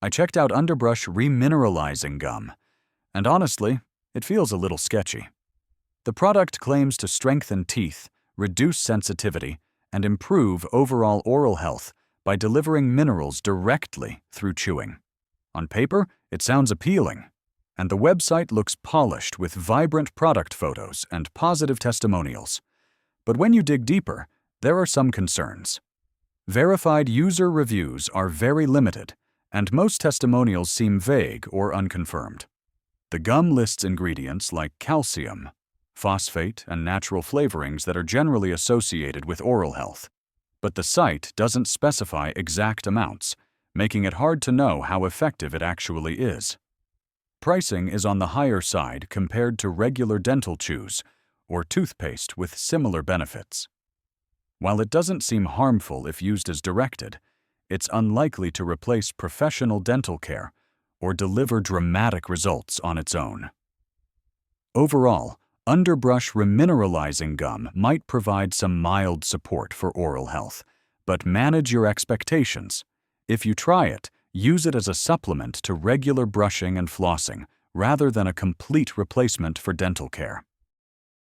I checked out Underbrush Remineralizing gum, and honestly, it feels a little sketchy. The product claims to strengthen teeth, reduce sensitivity, and improve overall oral health by delivering minerals directly through chewing. On paper, it sounds appealing, and the website looks polished with vibrant product photos and positive testimonials. But when you dig deeper, there are some concerns. Verified user reviews are very limited, and most testimonials seem vague or unconfirmed. The gum lists ingredients like calcium, phosphate, and natural flavorings that are generally associated with oral health. But the site doesn't specify exact amounts, making it hard to know how effective it actually is. Pricing is on the higher side compared to regular dental chews or toothpaste with similar benefits. While it doesn't seem harmful if used as directed, it's unlikely to replace professional dental care or deliver dramatic results on its own. Overall, Underbrush Remineralizing gum might provide some mild support for oral health, but manage your expectations. If you try it, use it as a supplement to regular brushing and flossing rather than a complete replacement for dental care.